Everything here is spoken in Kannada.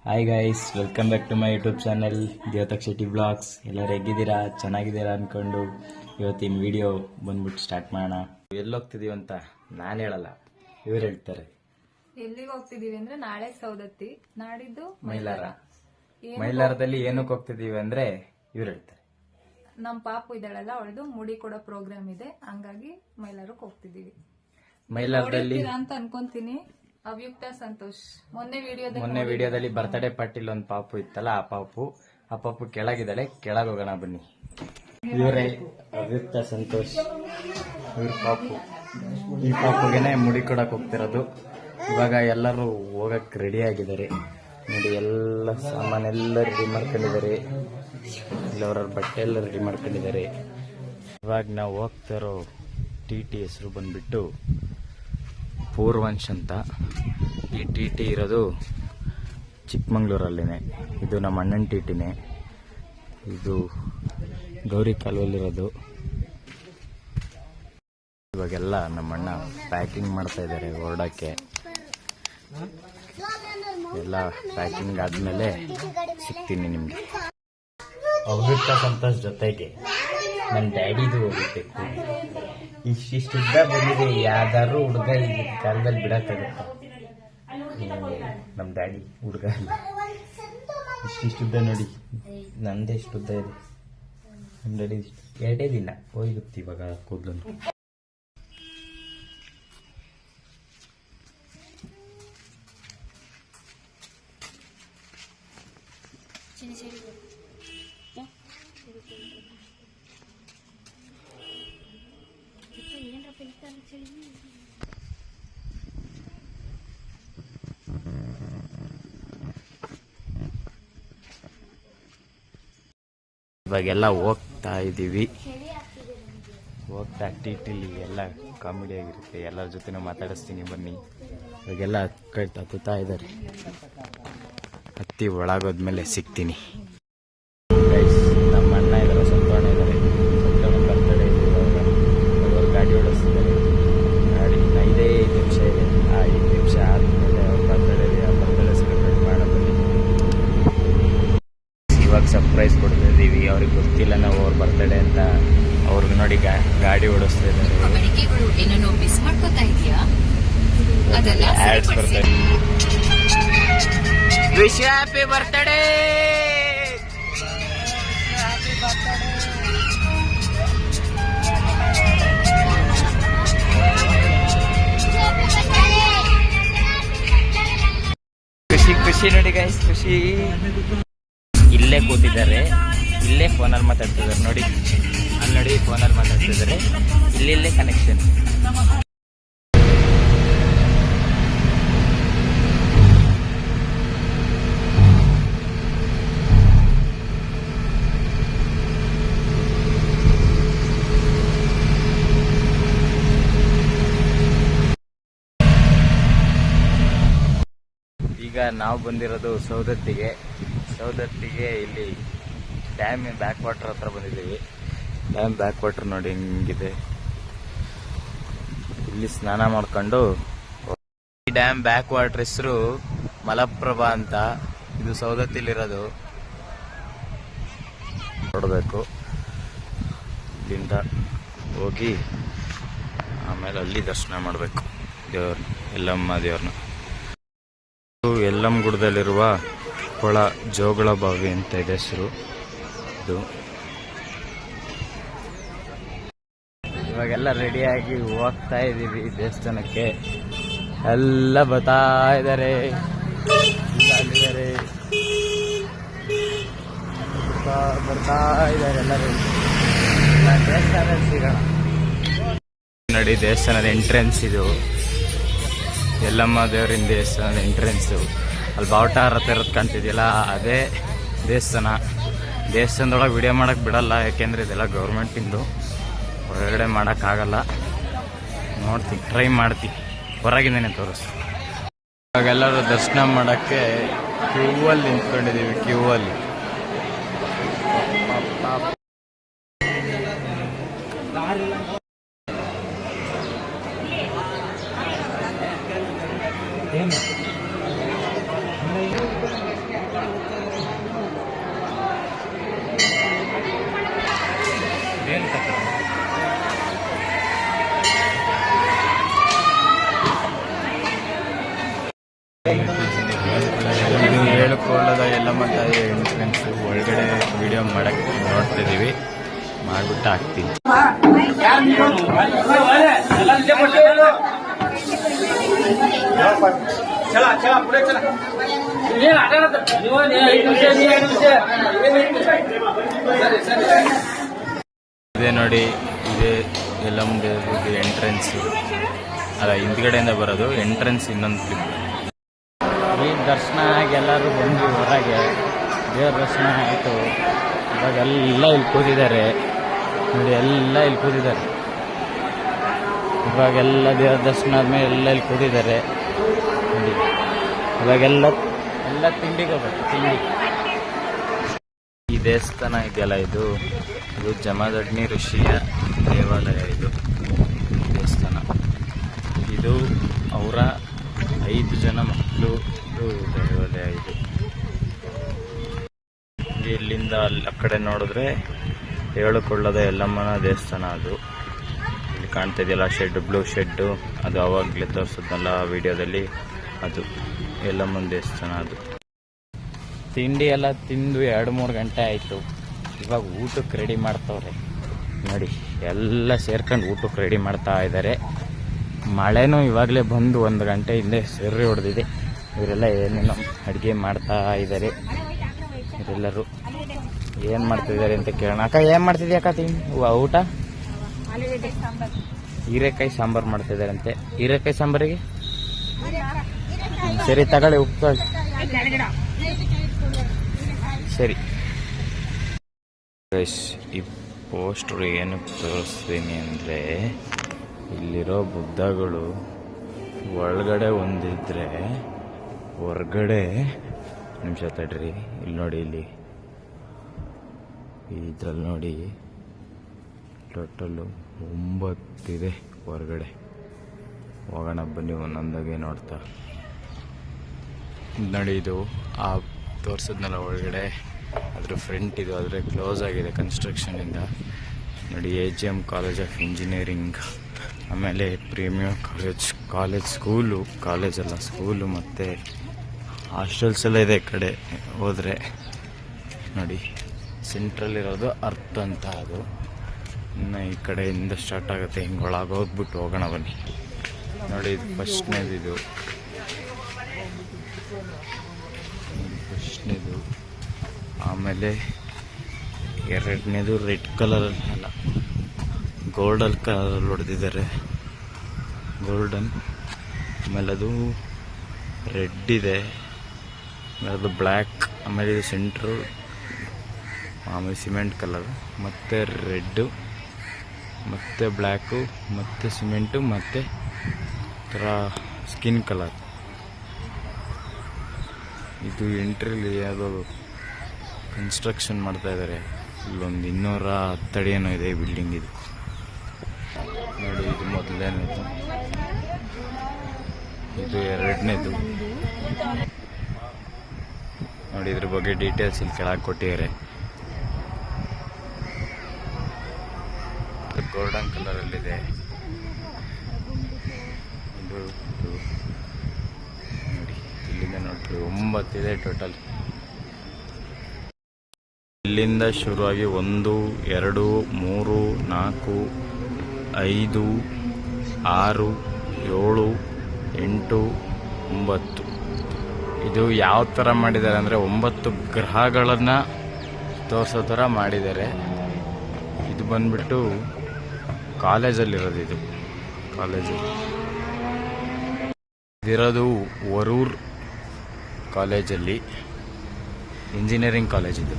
Hi guys, welcome back to my YouTube channel Devatak Shetty blogs. ಎಲ್ಲರೂ ಹೇಗಿದ್ದೀರಾ? ಚೆನ್ನಾಗಿದ್ದೀರಾ ಅಂದ್ಕೊಂಡು ಇವತ್ತಿನ ವಿಡಿಯೋ ಬಂದ್ಬಿಟ್ಟು ಸ್ಟಾರ್ಟ್ ಮಾಡೋಣ. ಎಲ್ಲೋಗ್ತಿದೀವಿ ಅಂತ ನಾನು ಹೇಳಲ್ಲ, ಇವ್ರು ಹೇಳ್ತಾರೆ. ಎಲ್ಲಿಗೆ ಹೋಗ್ತಿದೀವಿ ಅಂದ್ರೆ ನಾಳೆ ಸೌದತ್ತಿ, ನಾಡಿದ್ದು ಮೈಲಾರ. ಮೈಲಾರದಲ್ಲಿ ಏನಕ್ಕೆ ಹೋಗ್ತಿದೀವಿ ಅಂದ್ರೆ ಇವ್ರು ಹೇಳ್ತಾರೆ. ನಮ್ ಪಾಪು ಇದ್ದಾಳಲ್ಲ, ಅವಳದು ಮುಡಿ ಕೊಡೋ ಪ್ರೋಗ್ರಾಮ್ ಇದೆ, ಹಂಗಾಗಿ ಮೈಲಾರಕ್ಕೆ ಹೋಗ್ತಿದೀವಿ. ಮೈಲಾರದಲ್ಲಿ ಅಂತ ಅನ್ಕೊಂತೀನಿ. ಅವ್ಯಕ್ತ ಸಂತೋಷ್ ಮೊನ್ನೆ ವಿಡಿಯೋದಲ್ಲಿ ಬರ್ತ್ಡೇ ಪಾರ್ಟಿಲ್ ಒಂದು ಪಾಪು ಇತ್ತಲ್ಲ, ಆ ಪಾಪು ಕೆಳಗಿದ್ದಾಳೆ. ಕೆಳಗೆ ಹೋಗೋಣ ಬನ್ನಿ. ಇವರೇ ಅವ್ಯಕ್ತ ಸಂತೋಷ್, ಇವ್ರ ಪಾಪು. ಈ ಪಾಪುಗೆನೆ ಮುಡಿ ಕೊಡಕ್ ಹೋಗ್ತಿರೋದು. ಇವಾಗ ಎಲ್ಲರೂ ಹೋಗಕ್ ರೆಡಿ ಆಗಿದ್ದಾರೆ ನೋಡಿ. ಎಲ್ಲ ಸಾಮಾನೆಲ್ಲ ರೆಡಿ ಮಾಡ್ಕೊಂಡಿದ್ದಾರೆ, ಇಲ್ಲವ್ರ ಬಟ್ಟೆ ಎಲ್ಲ ರೆಡಿ ಮಾಡ್ಕೊಂಡಿದ್ದಾರೆ. ಇವಾಗ ನಾವು ಹೋಗ್ತಿರೋ ಟಿ ಹೆಸರು ಬಂದ್ಬಿಟ್ಟು ಪೂರ್ವಂಶ್ ಅಂತ. ಈ ಟಿ ಇರೋದು ಚಿಕ್ಕಮಂಗ್ಳೂರಲ್ಲಿನೇ. ಇದು ನಮ್ಮ ಅಣ್ಣನ ಟಿಟಿನೇ. ಇದು ಗೌರಿ ಕಾಲುವಲ್ಲಿರೋದು. ಇವಾಗೆಲ್ಲ ನಮ್ಮ ಅಣ್ಣ ಪ್ಯಾಕಿಂಗ್ ಮಾಡ್ತಾ ಇದ್ದಾರೆ ಹೊರಡಕ್ಕೆ. ಎಲ್ಲ ಪ್ಯಾಕಿಂಗ್ ಆದ್ಮೇಲೆ ಸಿಗ್ತೀನಿ ನಿಮ್ಗೆ. ಅವ್ಯಕ್ತ ಸಂತೋಷ್ ಜೊತೆಗೆ ನನ್ನ ಡ್ಯಾಡಿದು ಹೋಗ್ಬೇಕು. ಇಷ್ಟಿಷ್ಟ ಬಂದಿದೆ, ಯಾವ್ದಾದ್ರು ಹುಡುಗ ಈ ಕಾಲದಲ್ಲಿ ಬಿಡಕ್ಕಾಗತ್ತ? ನಮ್ಮ ಡ್ಯಾಡಿ ಹುಡುಗ ಅಲ್ಲ, ಇಷ್ಟಿಷ್ಟುದ್ದ ನೋಡಿ. ನಂದೇ ಇಷ್ಟುದ್ದ ಇದೆ. ನಮ್ಮ ಡ್ಯಾಡಿ 2 ದಿನ ಹೋಗುತ್ತೆ ಇವಾಗ ಕೂದಲು. ಇವಾಗೆಲ್ಲ ಹೋಗ್ತಾ ಇದ್ದೀವಿ. ಹೋಗ್ತಾ ಟಿಟಿಲಿ ಎಲ್ಲ ಕಾಮಿಡಿ ಆಗಿರುತ್ತೆ. ಎಲ್ಲರ ಜೊತೆನೂ ಮಾತಾಡಿಸ್ತೀನಿ ಬನ್ನಿ. ಇವಾಗೆಲ್ಲ ಹತ್ತುತ್ತಾ ಇದ್ದಾರೆ. ಹತ್ತಿ ಒಳಗೋದ್ಮೇಲೆ ಸಿಗ್ತೀನಿ. ನಮ್ಮ ಅಣ್ಣ ಇದ್ದಾರೆ, ಸಂತೋಣ ಇದ್ದಾರೆ. ಸಂತೋಣ ಬರ್ತಡೇ ಇದೆ. ಇವಾಗ ಗಾಡಿ ಓಡಿಸ್ತಿದ್ದಾರೆ. ಗಾಡಿ 5 ನಿಮಿಷ ಇದೆ. 5 ನಿಮಿಷ ಆದಮೇಲೆ ಅವ್ರ ಬರ್ತಡೇ ಇದೆ. ಆ ಬರ್ತಡೇ ಸೆಲೆಬ್ರೇಟ್ ಮಾಡೋದಲ್ಲಿ ಇವಾಗ ಸರ್ಪ್ರೈಸ್ ಕೊಡ್ತಿದ್ದೀವಿ. ಅವ್ರಿಗೆ ಗೊತ್ತಿಲ್ಲ ನಾವು ಅವ್ರ ಬರ್ತಡೇ ಅಂತ. ಅವ್ರಿಗೆ ನೋಡಿ ಗಾಡಿ ಓಡಿಸ್ತಾ ಇದ್ದಾರೆ. ಆಡ್ಸ್ ಬರ್ತಾರೆ. Wish happy birthday. ಖುಷಿ ನೋಡಿ ಗೈಸ್, ಖುಷಿ. ಇಲ್ಲೇ ಕೂತಿದ್ದಾರೆ, ಇಲ್ಲೇ ಫೋನಲ್ಲಿ ಮಾತಾಡ್ತಿದ್ದಾರೆ ನೋಡಿ. ಅಲ್ಲಿ ನೋಡಿ ಫೋನಲ್ಲಿ ಮಾತಾಡ್ತಿದ್ದಾರೆ. ಇಲ್ಲೇ ಕನೆಕ್ಷನ್. ಈಗ ನಾವು ಬಂದಿರೋದು ಸೌದತ್ತಿಗೆ. ಇಲ್ಲಿ ಡ್ಯಾಮ್ ಬ್ಯಾಕ್ ವಾಟರ್ ಹತ್ರ ಬಂದಿದ್ದೀವಿ. ಡ್ಯಾಮ್ ಬ್ಯಾಕ್ ವಾಟರ್ ನೋಡಿ ಹಿಂಗಿದೆ. ಇಲ್ಲಿ ಸ್ನಾನ ಮಾಡ್ಕೊಂಡು. ಈ ಡ್ಯಾಮ್ ಬ್ಯಾಕ್ ವಾಟರ್ ಹೆಸರು ಮಲಪ್ರಭಾ ಅಂತ. ಇದು ಸೌದತ್ತಿಲಿರೋದು. ನೋಡಬೇಕು. ಇಲ್ಲಿಂದ ಹೋಗಿ ಆಮೇಲೆ ಅಲ್ಲಿ ದರ್ಶನ ಮಾಡಬೇಕು ದೇವ್ರನ್ನ, ಎಲ್ಲಮ್ಮ ದೇವ್ರನ್ನ. ಯಲ್ಲಮ್ಮ ಗುಡ್ಡದಲ್ಲಿರುವ ಕೊಳ ಜೋಗಳ ಬಾವಿ ಅಂತ ಇದೆ ಹೆಸರು. ಇದು ಇವಾಗೆಲ್ಲ ರೆಡಿಯಾಗಿ ಹೋಗ್ತಾ ಇದ್ದೀವಿ ದೇವಸ್ಥಾನಕ್ಕೆ. ಎಲ್ಲ ಬರ್ತಾ ಇದ್ದಾರೆ, ಬರ್ತಾ ಇದ್ದಾರೆ ಎಲ್ಲರೂ. ದೇವಸ್ಥಾನದಲ್ಲಿ ಸಿಗೋಣ ನೋಡಿ. ದೇವಸ್ಥಾನದ ಎಂಟ್ರೆನ್ಸ್ ಇದು. ಯಲ್ಲಮ್ಮ ದೇವರಿನ ದೇವಸ್ಥಾನದ ಎಂಟ್ರೆನ್ಸು. ಅಲ್ಲಿ ಬಾವುಟ ಹತ್ರ ಇರೋದು ಕಾಣ್ತಿದೆಯಲ್ಲ, ಅದೇ ದೇವಸ್ಥಾನದೊಳಗೆ ವಿಡಿಯೋ ಮಾಡಕ್ಕೆ ಬಿಡಲ್ಲ. ಯಾಕೆಂದರೆ ಇದೆಲ್ಲ ಗೌರ್ಮೆಂಟಿಂದು, ಹೊರಗಡೆ ಮಾಡೋಕ್ಕಾಗಲ್ಲ. ನೋಡ್ತೀನಿ, ಟ್ರೈ ಮಾಡ್ತೀನಿ, ಹೊರಗಿಂದನೇ ತೋರಿಸ್ತೀನಿ. ಇವಾಗೆಲ್ಲರೂ ದರ್ಶನ ಮಾಡೋಕ್ಕೆ ಕ್ಯೂವಲ್ಲಿ ನಿಂತ್ಕೊಂಡಿದ್ದೀವಿ. ಕ್ಯೂವಲ್ಲಿ ಮಾಡ್ಬಿಟ್ಟು ಹಾಕ್ತೀನಿ. ಇದೇ ನೋಡಿ, ಇದೇ ಯಲ್ಲಮ್ಮ ದೇವರದ್ದು ಎಂಟ್ರೆನ್ಸ್. ಅಲ್ಲ, ಹಿಂದ್ಗಡೆಯಿಂದ ಬರೋದು ಎಂಟ್ರೆನ್ಸ್. ಇನ್ನೊಂದು ಕ್ಲಿಪ್. ಈ ದರ್ಶನ ಆಗಿ ಎಲ್ಲರೂ ಬಂದು ಹೊರಗೆ ದೇವ್ರ ದರ್ಶನ ಆಯಿತು. ಇವಾಗೆಲ್ಲ ಇಲ್ಲಿ ಕೂತಿದ್ದಾರೆ ನೋಡಿ, ಎಲ್ಲ ಇಲ್ಲಿ ಕೂತಿದ್ದಾರೆ. ಇವಾಗೆಲ್ಲ ದೇವ್ರ ದರ್ಶನ ಆದ್ಮೇಲೆ ಎಲ್ಲ ಇಲ್ಲಿ ಕೂತಿದ್ದಾರೆ ನೋಡಿ. ಇವಾಗೆಲ್ಲ ತಿಂಡಿಗೆ ಹೋಗ್ಬೇಕು, ತಿಂಡಿ. ಈ ದೇವಸ್ಥಾನ ಇದೆಯಲ್ಲ, ಇದು ಜಮದಗ್ನಿ ಋಷಿಯ ದೇವಾಲಯ. ಇದು ದೇವಸ್ಥಾನ, ಇದು ಅವರ 5 ಜನ ಮಕ್ಕಳು ದೇವಾಲಯ. ಇದು ಇಲ್ಲಿಂದ ಅಲ್ಲಿ ಆ ಕಡೆ ನೋಡಿದ್ರೆ ಹೇಳಿಕೊಳ್ಳದ ಯಲ್ಲಮ್ಮನ ದೇವಸ್ಥಾನ. ಅದು ಇಲ್ಲಿ ಕಾಣ್ತಾ ಇದೆಯಲ್ಲ ಶೆಡ್, ಬ್ಲೂ ಶೆಡ್ಡು, ಅದು ಅವಾಗಲೇ ತೋರಿಸಿದ್ನಲ್ಲ ವಿಡಿಯೋದಲ್ಲಿ, ಅದು ಯಲ್ಲಮ್ಮನ ದೇವಸ್ಥಾನ. ಅದು ತಿಂಡಿ ಎಲ್ಲ ತಿಂದು 2-3 ಗಂಟೆ ಆಯಿತು. ಇವಾಗ ಊಟಕ್ಕೆ ರೆಡಿ ಮಾಡ್ತವ್ರೆ ನೋಡಿ. ಎಲ್ಲ ಸೇರ್ಕೊಂಡು ಊಟಕ್ಕೆ ರೆಡಿ ಮಾಡ್ತಾ ಇದ್ದಾರೆ. ಮಳೆನೂ ಇವಾಗಲೇ ಬಂದು 1 ಗಂಟೆ ಹಿಂದೆ ಸೆರ್ರಿ ಹೊಡೆದಿದೆ. ಇವರೆಲ್ಲ ಏನೇನೋ ಅಡುಗೆ ಮಾಡ್ತಾ ಇದ್ದಾರೆ. ಇವರೆಲ್ಲರೂ ಏನು ಮಾಡ್ತಿದ್ದಾರೆ ಅಂತ ಕೇಳೋಣ. ಅಕ್ಕ, ಏನು ಮಾಡ್ತಿದ್ಯಾ ಅಕ್ಕ? ಊಟ ಹೀರೆಕಾಯಿ ಸಾಂಬಾರು ಮಾಡ್ತಿದ್ದಾರಂತೆ. ಹೀರೆಕಾಯಿ ಸಾಂಬಾರಿಗೆ ಸರಿ ತಗೊಳ್ಳಿ, ಉಪ್ಪು ಸರಿ. ಈ ಪೋಸ್ಟ್ರು ಏನಕ್ಕೆ ತೋರಿಸ್ತೀನಿ ಅಂದರೆ, ಇಲ್ಲಿರೋ ಬುದ್ಧಗಳು ಒಳಗಡೆ ಒಂದಿದ್ರೆ ಹೊರಗಡೆ, ನಿಮಿಷ ತಡ್ರಿ, ಇಲ್ಲಿ ನೋಡಿ, ಇಲ್ಲಿ ಇದ್ರಲ್ಲಿ ನೋಡಿ, ಟೋಟಲ್ಲು 9 ಇದೆ ಹೊರಗಡೆ. ಹೋಗೋಣ ಬನ್ನಿ, ಒಂದೊಂದಾಗೆ ನೋಡ್ತಾ ನೋಡಿ. ಇದು ಆ ತೋರಿಸಿದ್ನಲ್ಲ ಒಳಗಡೆ, ಅದ್ರ ಫ್ರಂಟ್ ಇದು, ಆದರೆ ಕ್ಲೋಸ್ ಆಗಿದೆ ಕನ್ಸ್ಟ್ರಕ್ಷನಿಂದ ನೋಡಿ. AGM ಕಾಲೇಜ್ ಆಫ್ ಇಂಜಿನಿಯರಿಂಗ್, ಆಮೇಲೆ ಪ್ರೀಮಿಯರ್ ಕಾಲೇಜ್ ಕಾಲೇಜಲ್ಲ ಸ್ಕೂಲು, ಮತ್ತು ಹಾಸ್ಟೆಲ್ಸ್ ಎಲ್ಲ ಇದೆ. ಈ ಕಡೆ ಹೋದರೆ ನೋಡಿ, ಸೆಂಟ್ರಲ್ ಇರೋದು ಅರ್ಥ ಅಂತ. ಅದು ಇನ್ನು ಈ ಕಡೆಯಿಂದ ಸ್ಟಾರ್ಟ್ ಆಗುತ್ತೆ. ಹಿಂಗೆ ಒಳಗೆ ಹೋಗ್ಬಿಟ್ಟು ಹೋಗೋಣ ಬನ್ನಿ ನೋಡಿ. ಇದು ಫಸ್ಟ್ನೇದು, ಆಮೇಲೆ 2ನೇದು ರೆಡ್ ಕಲರ್ ಅಲ್ಲ, ಗೋಲ್ಡನ್ ಕಲರ್ ಹೊಡೆದಿದ್ದಾರೆ, ಗೋಲ್ಡನ್. ಆಮೇಲೆ ಅದು ರೆಡ್ ಇದೆ, ಆಮೇಲೆ ಅದು ಬ್ಲ್ಯಾಕ್, ಆಮೇಲೆ ಇದು ಸೆಂಟ್ರು, ಆಮೇಲೆ ಸಿಮೆಂಟ್ ಕಲರ್, ಮತ್ತು ರೆಡ್ಡು, ಮತ್ತು ಬ್ಲ್ಯಾಕು, ಮತ್ತು ಸಿಮೆಂಟು, ಮತ್ತು ಥರ ಸ್ಕಿನ್ ಕಲರ್. ಇದು ಎಂಟ್ರಿಲಿ ಯಾವುದೋ ಕನ್ಸ್ಟ್ರಕ್ಷನ್ ಮಾಡ್ತಾ ಇದ್ದಾರೆ. ಇಲ್ಲೊಂದು 210 ಅಡಿ ಏನೋ ಇದೆ ಬಿಲ್ಡಿಂಗ್. ಇದು ನೋಡಿ, ಇದು ಮೊದಲನೇದು, ಇದು 2ನೇದು ನೋಡಿ. ಇದ್ರ ಬಗ್ಗೆ ಡೀಟೇಲ್ಸ್ ಇಲ್ಲಿ ಕೆಳಗೆ ಕೊಟ್ಟಿದ್ದಾರೆ. ಗೋಲ್ಡನ್ ಕಲರಲ್ಲಿದೆ. ಇದು ನೋಡಿ, ಇಲ್ಲಿಂದ ನೋಡ್ರಿ 9 ಇದೆ ಟೋಟಲ್. ಇಲ್ಲಿಂದ ಶುರುವಾಗಿ 1, 2, 3, 4, 5, 6, 7, 8, 9. ಇದು ಯಾವ ಥರ ಮಾಡಿದ್ದಾರೆ ಅಂದರೆ 9 ಗ್ರಹಗಳನ್ನು ತೋರಿಸೋ ಥರ ಮಾಡಿದ್ದಾರೆ. ಇದು ಬಂದ್ಬಿಟ್ಟು ಕಾಲೇಜಲ್ಲಿರೋದು. ಇದು ಕಾಲೇಜು ಇದಿರೋದು ವರೂರ್ ಕಾಲೇಜಲ್ಲಿ, ಇಂಜಿನಿಯರಿಂಗ್ ಕಾಲೇಜ್ ಇದು.